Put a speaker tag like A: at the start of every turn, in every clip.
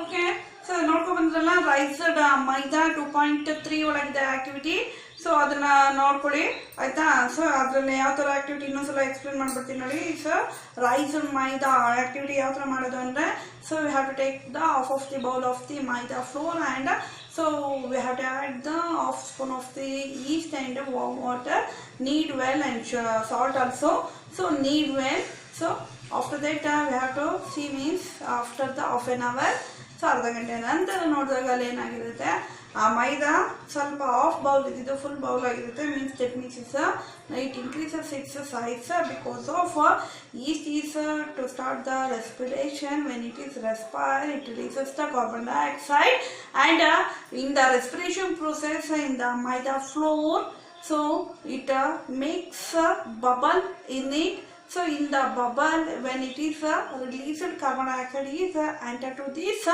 A: Okay. So ನೋಡ್ಕೊ ಬಂದ್ರಲ್ಲ, raised ಮೈದಾ 2.3 ಒಳಗಿದೆ activity. So ಅದನ್ನ ನೋಡ್ಕೊಳ್ಳಿ ಆಯ್ತಾ. ಸೊ ಅದರಲ್ಲಿ ಯಾವ ಥರ ಆಕ್ಟಿವಿಟಿ ಇನ್ನೊಂದ್ಸಲ ಎಕ್ಸ್ಪ್ಲೇನ್ ಮಾಡ್ಬಿಡ್ತೀನಿ ನೋಡಿ. ಸೊ ರೈಸ್ಡ್ ಮೈದಾ ಆಕ್ಟಿವಿಟಿ ಯಾವ ಥರ ಮಾಡೋದು ಅಂದರೆ, so we have to take the half of the bowl of the maida flour and so we have to add the half spoon of the yeast and warm water, knead well, and salt also. So knead well. So after that we have to see means after the half an hour, so ಅರ್ಧ ಗಂಟೆ ನಂತರ ನೋಡಿದಾಗ ಅಲ್ಲಿ ಏನಾಗಿರುತ್ತೆ, ಆ ಮೈದಾ ಸ್ವಲ್ಪ half bowl ಇದ್ದಿದ್ದು full bowl ಆಗಿರುತ್ತೆ. Means that means it increases its size because of yeast is to start the respiration. When it is respire, it releases the carbon dioxide, and in the respiration process in the maida flour, so it makes a bubble in it. So in the bubble, when it is released, carbon dioxide is entered to these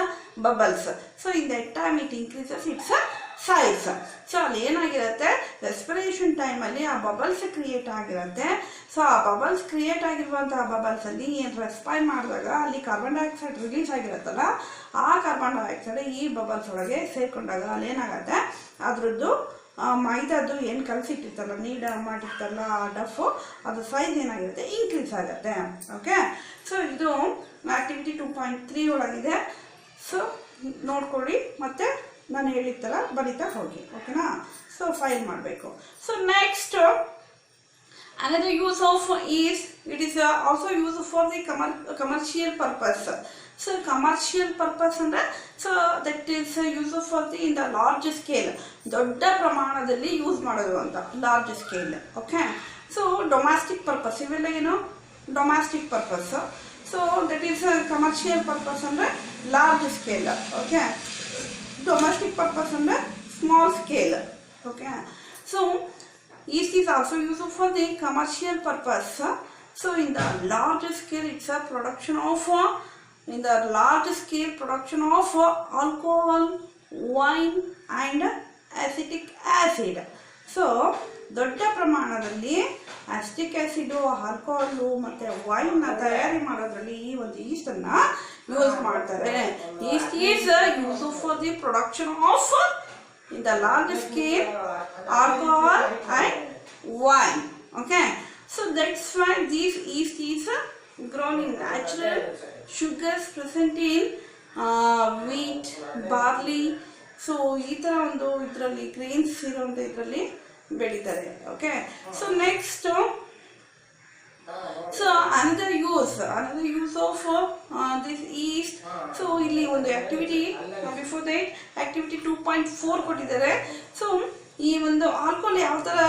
A: bubbles. So in that time it increases its size. So ಅಲ್ಲಿ ಏನಾಗಿರುತ್ತೆ, respiration ಟೈಮಲ್ಲಿ ಆ bubbles create ಆಗಿರುತ್ತೆ. So ಆ bubbles create ಆಗಿರುವಂತಹ ಬಬಲ್ಸಲ್ಲಿ ಏನು respire ಮಾಡಿದಾಗ ಅಲ್ಲಿ ಕಾರ್ಬನ್ ಡೈಆಕ್ಸೈಡ್ ರಿಲೀಸ್ ಆಗಿರುತ್ತಲ್ಲ, ಆ ಕಾರ್ಬನ್ ಡೈಆಕ್ಸೈಡ್ ಈ ಬಬಲ್ಸ್ ಒಳಗೆ ಸೇರ್ಕೊಂಡಾಗ ಅಲ್ಲಿ ಏನಾಗುತ್ತೆ, ಅದರದ್ದು ಮೈದಾದು ಏನು ಕಲಸಿಟ್ಟಿರ್ತಲ್ಲ, ನೀಡ ಮಾಡಿರ್ತಾರಲ್ಲ ಆ ಡಫು, ಅದು ಸೈಜ್ ಏನಾಗಿರುತ್ತೆ, ಇನ್ಕ್ರೀಸ್ ಆಗುತ್ತೆ. ಓಕೆ. ಸೊ ಇದು ಆಕ್ಟಿವಿಟಿ 2.3 ಒಳಗಿದೆ. ಸೊ ನೋಡ್ಕೊಳ್ಳಿ, ಮತ್ತೆ ನಾನು ಹೇಳಿದ್ದಲ್ಲ ಬರೀತಾ ಹೋಗಿ. ಓಕೆನಾ. ಸೊ ಫೈಲ್ ಮಾಡಬೇಕು. So next another use of is, it is also used for the commercial purpose. So commercial purpose ಅಂದ್ರೆ, so that is used for the in the large scale, ದೊಡ್ಡ ಪ್ರಮಾಣದಲ್ಲಿ ಯೂಸ್ ಮಾಡೋದು ಅಂತ, large scale. Okay. So domestic purpose, ಇವೆಲ್ಲ ಏನು domestic purpose. So that is commercial purpose ಅಂದ್ರೆ large scale. Okay. Domestic purpose ಅಂದ್ರೆ small scale. Okay. So yeast is also used for the commercial purpose. So in the large scale, it's a production of alcohol, wine and acetic acid. So ದೊಡ್ಡ ಪ್ರಮಾಣದಲ್ಲಿ acetic acid, alcohol ಮತ್ತೆ wine ತಯಾರಿ ಮಾಡೋದ್ರಲ್ಲಿ ಈ ಒಂದು East ಅನ್ನ use ಮಾಡ್ತಾರೆ. East is use for the production of in the large scale alcohol and wine. Okay. So that's why this yeast is grown in natural sugars present in wheat, barley. So ಈ ಥರ ಒಂದು ಇದರಲ್ಲಿ grains ಇರೋಂಥ ಇದರಲ್ಲಿ ಬೆಳೀತಾರೆ. Okay. So next, so another use of this yeast. So ಇಲ್ಲಿ ಒಂದು activity, before that activity 2.4 ಕೊಟ್ಟಿದ್ದಾರೆ. ಸೊ ಈ ಒಂದು ಆಲ್ಕೋಹಾಲ್ ಯಾವ ಥರ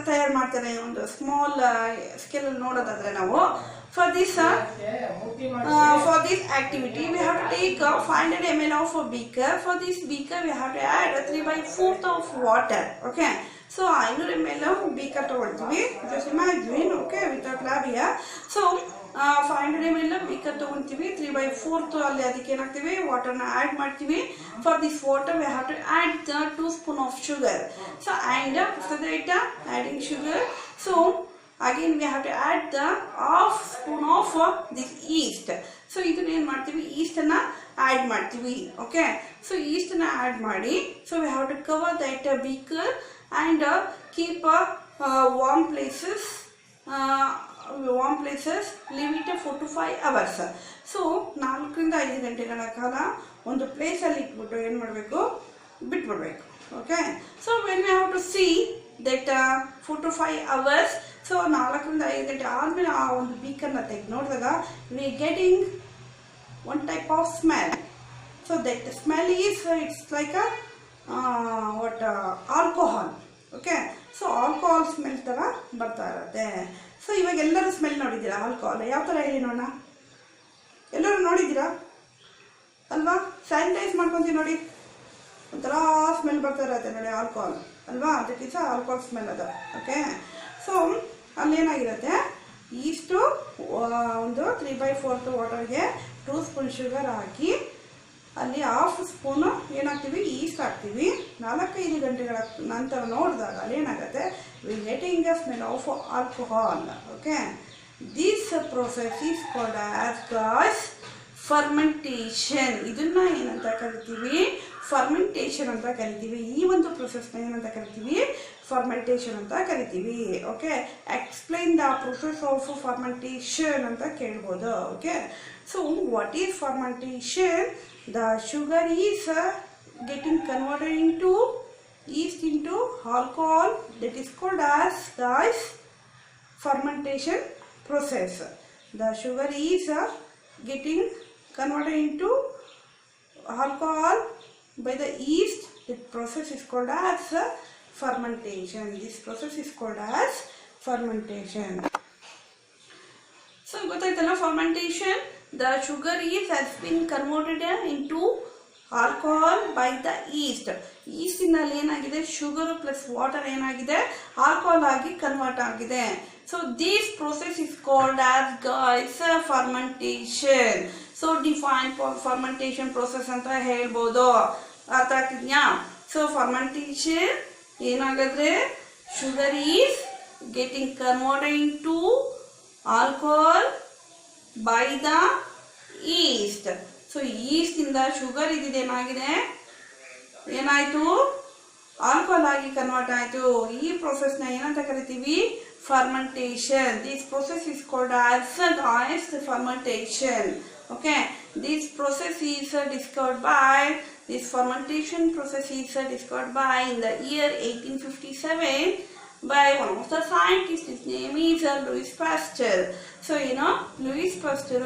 A: ತಯಾರು ಮಾಡ್ತಾರೆ, ಒಂದು ಸ್ಮಾಲ್ ಸ್ಕೇಲಲ್ಲಿ ನೋಡೋದಾದ್ರೆ ನಾವು, for this activity we have to take 500 ml of a beaker. For this beaker we have to add 3/4 of water. Okay. So 500 ml beaker ತಗೊಳ್ತೀವಿ. Just imagine. Okay. Without lab here. So 500 ml beaker ತಗೊಳ್ತೀವಿ. 3/4 ಅಲ್ಲಿ ಅದಕ್ಕೆ ಏನಾಗ್ತೀವಿ, ವಾಟರ್ನ add ಮಾಡ್ತೀವಿ. For this water we have to add the 2 spoon of sugar. So and after that adding sugar, so again we have to add the half spoon of this yeast. So ಇದನ್ನ ಏನು ಮಾಡ್ತೀವಿ, ಈಸ್ಟನ್ನ add ಮಾಡ್ತೀವಿ. Okay. So ಈಸ್ಟನ್ನ add ಮಾಡಿ, so we have to cover that beaker and keep warm places, leave it 4 to 5 hours. So 4 ರಿಂದ 5 ಗಂಟೆಗಳ ಕಾಲ ಒಂದು ಪ್ಲೇಸಲ್ಲಿ ಇಟ್ಬಿಟ್ಟು ಏನು ಮಾಡಬೇಕು, ಬಿಟ್ಬಿಡ್ಬೇಕು. Okay. So when we have to see that 4 to 5 hours, so 4 ರಿಂದ 5 ಗಂಟೆ ಆದಮೇಲೆ ಆ ಒಂದು ಬೀಕರ್ನ ತೆಗೆದು ನೋಡಿದಾಗ we getting one type of smell. So that smell is it's like what alcohol. Okay. So alcohol smell ಥರ ಬರ್ತಾ ಇರುತ್ತೆ. ಸೊ ಇವಾಗ ಎಲ್ಲರೂ ಸ್ಮೆಲ್ ನೋಡಿದ್ದೀರಾ ಆಲ್ಕೋಹಾಲ್ ಯಾವ ಥರ, ಹೇಳಿ ನೋಡೋಣ. ಎಲ್ಲರೂ ನೋಡಿದ್ದೀರಾ ಅಲ್ವಾ? ಸ್ಯಾನಿಟೈಸ್ ಮಾಡ್ಕೊತೀವಿ ನೋಡಿ, ಒಂಥರ ಸ್ಮೆಲ್ ಬರ್ತಾ ಇರುತ್ತೆ ನೋಡಿ ಆಲ್ಕೋಹಾಲ್ ಅಲ್ವಾ? ಅದಕ್ಕೆ ಸಹ ಆಲ್ಕೋಹಾಲ್ ಸ್ಮೆಲ್ ಅದು. ಓಕೆ. ಸೊ ಅಲ್ಲೇನಾಗಿರುತ್ತೆ, ಈಸ್ಟು ಒಂದು 3/4 ವಾಟರ್ಗೆ 2 spoon ಶುಗರ್ ಹಾಕಿ ಅಲ್ಲಿ ಹಾಫ್ ಸ್ಪೂನು ಏನಾಗ್ತೀವಿ, ಈಸ್ಟ್ ಹಾಕ್ತೀವಿ. 4-5 ಗಂಟೆಗಳ ನಂತರ ನೋಡಿದಾಗ ಅಲ್ಲಿ ಏನಾಗುತ್ತೆ, we getting a smell of alcohol. Okay. This process is called as fermentation. ಇದನ್ನ ಏನಂತ ಕರಿತೀವಿ? ಫರ್ಮೆಂಟೇಷನ್ ಅಂತ ಕರಿತೀವಿ. ಈ ಒಂದು ಪ್ರೊಸೆಸ್ನ ಏನಂತ ಕರಿತೀವಿ? ಫರ್ಮೆಂಟೇಷನ್ ಅಂತ ಕರಿತೀವಿ. Okay, explain the process of fermentation ಅಂತ ಕೇಳ್ಬೋದು. Okay, so what is fermentation? The sugar is getting converted into yeast into alcohol, that is called as the fermentation process. The sugar is getting converted into alcohol by the yeast. This process is called as fermentation. This process is called as fermentation. So ಗೊತ್ತಾಯ್ತಲ್ಲ fermentation? The sugar has been converted into alcohol by the yeast. ಈಸ್ಟಿನಲ್ಲಿ ಏನಾಗಿದೆ? Sugar plus water ಏನಾಗಿದೆ? Alcohol ಆಗಿ convert ಆಗಿದೆ. So this process is called as guys fermentation. So define fermentation process ಅಂತ ಹೇಳ್ಬೋದು. ಅರ್ಥ ಆಗ್ತಿದ್ಯಾ? ಸೊ ಫರ್ಮೆಂಟೇಷನ್ ಏನಾಗದ್ರೆ sugar is getting converted in to alcohol by the yeast. So yeast ಇಂದ sugar ಇದೇನಾಗಿದೆ? ಏನಾಯ್ತು? ಆಲ್ಕೋಹಾಲ್ ಆಗಿ ಕನ್ವರ್ಟ್ ಆಯ್ತು. ಈ ಪ್ರೊಸೆಸ್ ನ ಏನಂತ ಕರಿತೀವಿ? Fermentation. This process is called as fermentation. Okay, this process is discovered by this fermentation process is discovered by in the year 1857 by one of the scientists. His name is Louis Pasteur. So you know Louis Pasteur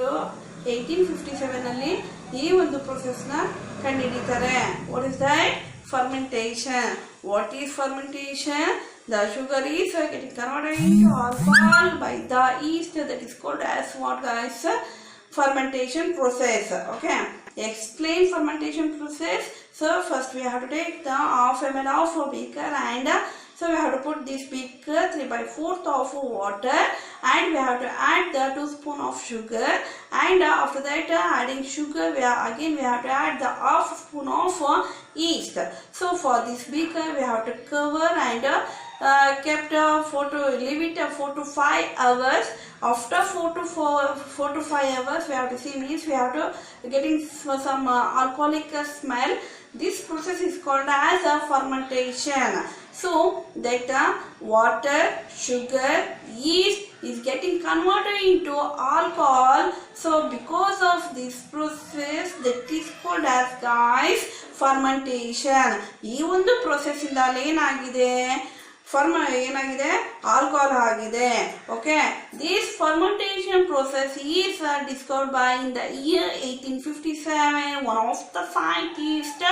A: 1857 ಅಲ್ಲಿ ಈ ಒಂದು process ನ ಕಂಡುಹಿಡಿತಾರೆ. What is that? Fermentation. What is fermentation? The sugar is getting converted into alcohol by the yeast. That is called as what, guys? Fermentation process. Okay, explain fermentation process. So first we have to take the half ml of a beaker, and so we have to put this beaker 3/4 of water, and we have to add the 2 spoon of sugar, and after that adding sugar we have to add the half spoon of yeast. So for this beaker we have to cover and kept leave it 4 to 5 hours. After 4 to 5 hours we have to see, means we have to getting some alcoholic smell. This process is called as a fermentation. So that water, sugar, yeast is getting converted into alcohol. So because of this process, that is called as, guys, fermentation. ಈ ಒಂದು process ಇಂದ ಏನಾಗಿದೆ? ಏನಾಗಿದೆ? Alcohol ಆಗಿದೆ. Okay, this fermentation process is discovered by in the year 1857 one of the scientist.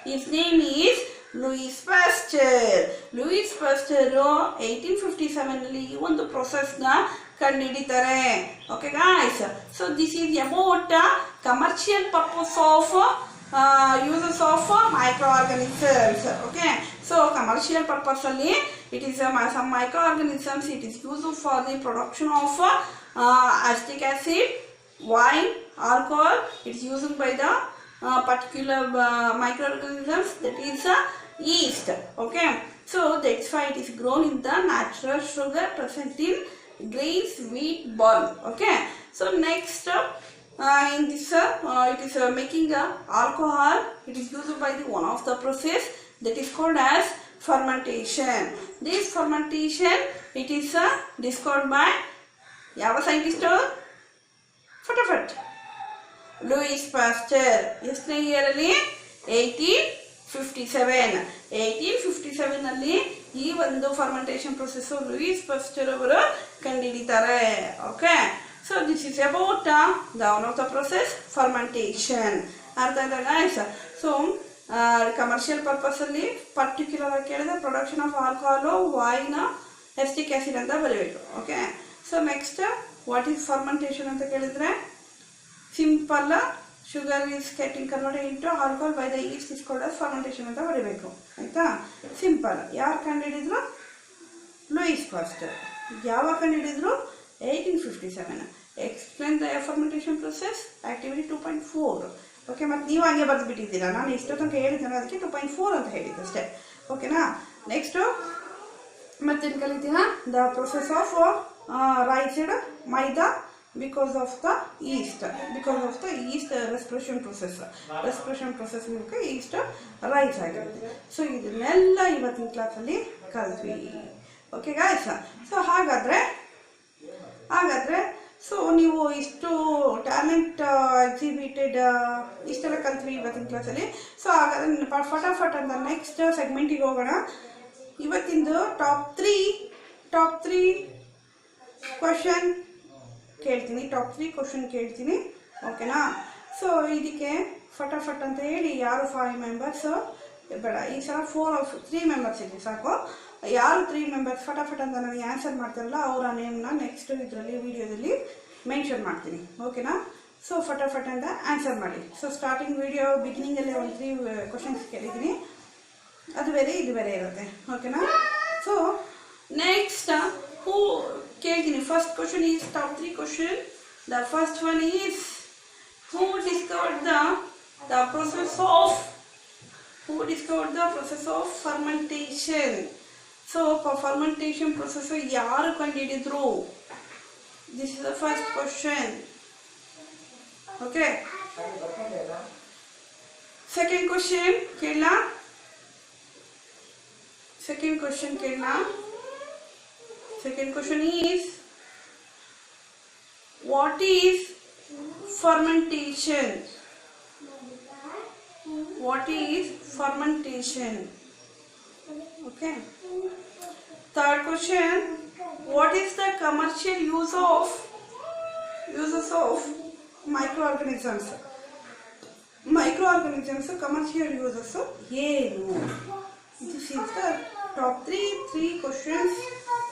A: His name is Louis Pasteur. Louis Pasteur 1857 ಅಲ್ಲಿ ಈ ಒಂದು process ನ ಕಂಡುಹಿಡಿತಾರೆ. Okay guys, so this is about commercial purpose of uses of microorganisms. Okay, so commercial purpose alli it is some microorganisms. It is used for the production of acetic acid, wine, alcohol. It is used by the particular microorganisms, that is yeast. Okay, so that's why it is grown in the natural sugar present in grains, wheat, barley. Okay, so next in this it is making alcohol. It is used by the one of the process that is called as fermentation. This fermentation it is discovered by ಯಾವ scientist? ಫಟಾಫಟ್ Louis Pasteur. ಎಷ್ಟನೇ year ಅಲ್ಲಿ? 1857. 1857 ಅಲ್ಲಿ ಈ ಒಂದು fermentation process Louis Pasteur ಅವರು ಕಂಡುಹಿಡಿತಾರೆ. Okay, so this is about the one of the process fermentation. ಅರ್ಥ ಆಯ್ತಾ ಗೈಸ್? ಸೊ ಕಮರ್ಷಿಯಲ್ ಪರ್ಪಸ್ ಅಲ್ಲಿ ಪರ್ಟಿಕ್ಯುಲರ್ ಆಗಿ ಕೇಳಿದ್ರೆ production of alcohol, wine, acetic acid ಅಂತ ಬರೀಬೇಕು. Okay, so next what is fermentation ಅಂತ ಕೇಳಿದ್ರೆ simple sugar is getting converted into alcohol by the yeast is called as fermentation ಅಂತ ಬರೀಬೇಕು. ಆಯ್ತಾ? ಸಿಂಪಲ್. ಯಾರು ಕಂಡುಹಿಡಿದ್ರು? Louis Pasteur. ಯಾವಾಗ ಕಂಡುಹಿಡಿದ್ರು? 1857. Explain the fermentation process, activity 2.4. Okay, ಮತ್ತು ನೀವು ಹಂಗೆ ಬರೆದುಬಿಟ್ಟಿದ್ದೀರಾ. ನಾನು ಎಷ್ಟು ತನಕ ಹೇಳಿದ್ದೇನೆ ಅದಕ್ಕೆ 2.4 ಅಂತ ಹೇಳಿದ್ದೆ ಅಷ್ಟೇ. ಓಕೆನಾ? ನೆಕ್ಸ್ಟು ಮತ್ತೇನು ಕಲಿತೀರಾ? The process of raised maida because of the yeast respiration process ಮೂಲಕ yeast ರೈಸ್ ಆಗಿರುತ್ತೆ. ಸೊ ಇದನ್ನೆಲ್ಲ ಇವತ್ತಿನ ಕ್ಲಾಸಲ್ಲಿ ಕಲ್ತ್ವಿ. ಓಕೆ ಗಾಯ್ಸ್, ಸೊ ಹಾಗಾದರೆ ಸೊ ನೀವು ಇಷ್ಟು ಟ್ಯಾಲೆಂಟ್ ಎಕ್ಸಿಬಿಟೆಡ್ ಇಷ್ಟೆಲ್ಲ ಕಲ್ತ್ವಿ ಇವತ್ತಿನ ಕ್ಲಾಸಲ್ಲಿ. ಸೊ ಹಾಗಾದರೆ ಫಟಾಫಟ್ ಅಂತ ನೆಕ್ಸ್ಟ್ ಸೆಗ್ಮೆಂಟಿಗೆ ಹೋಗೋಣ. ಇವತ್ತಿಂದು ಟಾಪ್ ತ್ರೀ ಕ್ವಶನ್ ಕೇಳ್ತೀನಿ, ಓಕೆನಾ? ಸೊ ಇದಕ್ಕೆ ಫಟಾಫಟ್ ಅಂತ ಹೇಳಿ ಯಾರು 5 ಮೆಂಬರ್ಸ್ ಬೇಡ, ಈ ಸಲ 3 ಮೆಂಬರ್ಸ್ ಇದೆ ಸಾಕು. ಯಾರು 3 ಮೆಂಬರ್ಸ್ ಫಟಾಫಟ್ ಅಂತ ನನಗೆ ಆನ್ಸರ್ ಮಾಡ್ತಾರಲ್ಲ ಅವರ ನೇಮ್ನ ನೆಕ್ಸ್ಟ್ ಇದರಲ್ಲಿ ವಿಡಿಯೋದಲ್ಲಿ ಮೆನ್ಷನ್ ಮಾಡ್ತೀನಿ, ಓಕೆನಾ? ಸೊ ಫಟಾಫಟ್ ಅಂತ ಆನ್ಸರ್ ಮಾಡಿ. ಸೊ ಸ್ಟಾರ್ಟಿಂಗ್ ವಿಡಿಯೋ ಬಿಗಿನಿಂಗಲ್ಲೇ ಒಂದು 3 ಕ್ವಶನ್ಸ್ ಕೇಳಿದ್ದೀನಿ, ಅದು ಬೇರೆ ಇದು ಬೇರೆ ಇರುತ್ತೆ, ಓಕೆನಾ? ಸೊ ನೆಕ್ಸ್ಟ್ ಹೂ ಕೇಳ್ತೀನಿ. First question is top 3 question. The first one is who discovered the process of fermentation. So fermentation process yaru ಕಂಡುಹಿಡಿದ್ರು? This is the first question. Okay, second question ಕೇಳಾ? Second question is what is fermentation? Okay. Third question, what is the commercial uses of microorganisms? Commercial uses ಏನು? This is the top 3 questions.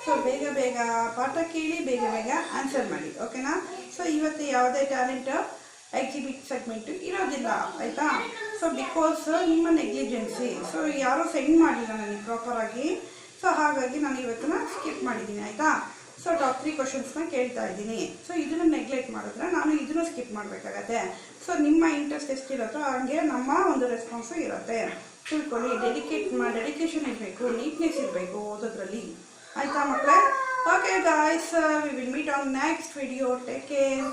A: So ಬೇಗ ಪಾಠ ಕೇಳಿ ಬೇಗ answer ಮಾಡಿ, ಓಕೆನಾ? So ಇವತ್ತು ಯಾವುದೇ talent exhibit segment ಇರೋದಿಲ್ಲ, ಆಯಿತಾ? ಸೊ ಬಿಕಾಸ್ ನಿಮ್ಮ ನೆಗ್ಲಿಜೆನ್ಸಿ, ಸೊ ಯಾರೂ ಸೆಂಡ್ ಮಾಡಿಲ್ಲ ನನಗೆ ಪ್ರಾಪರಾಗಿ, ಸೊ ಹಾಗಾಗಿ ನಾನು ಇವತ್ತನ್ನ ಸ್ಕಿಪ್ ಮಾಡಿದ್ದೀನಿ, ಆಯಿತಾ? ಸೊ ಟಾಪ್ 3 ಕ್ವಶನ್ಸ್ನ ಕೇಳ್ತಾ ಇದ್ದೀನಿ. ಸೊ ಇದನ್ನು ನೆಗ್ಲೆಕ್ಟ್ ಮಾಡಿದ್ರೆ ನಾನು ಇದನ್ನು ಸ್ಕಿಪ್ ಮಾಡಬೇಕಾಗತ್ತೆ. ಸೊ ನಿಮ್ಮ ಇಂಟ್ರೆಸ್ಟ್ ಎಷ್ಟಿರುತ್ತೋ ಹಾಗೆ ನಮ್ಮ ಒಂದು ರೆಸ್ಪಾನ್ಸು ಇರುತ್ತೆ, ತಿಳ್ಕೊಳ್ಳಿ. ಡೆಡಿಕೇಶನ್ ಇರಬೇಕು, ನೀಟ್ನೆಸ್ ಇರಬೇಕು ಓದೋದ್ರಲ್ಲಿ, ಆಯಿತಾ ಮಕ್ಕಳೇ? Okay guys, we will meet on next video. Take care.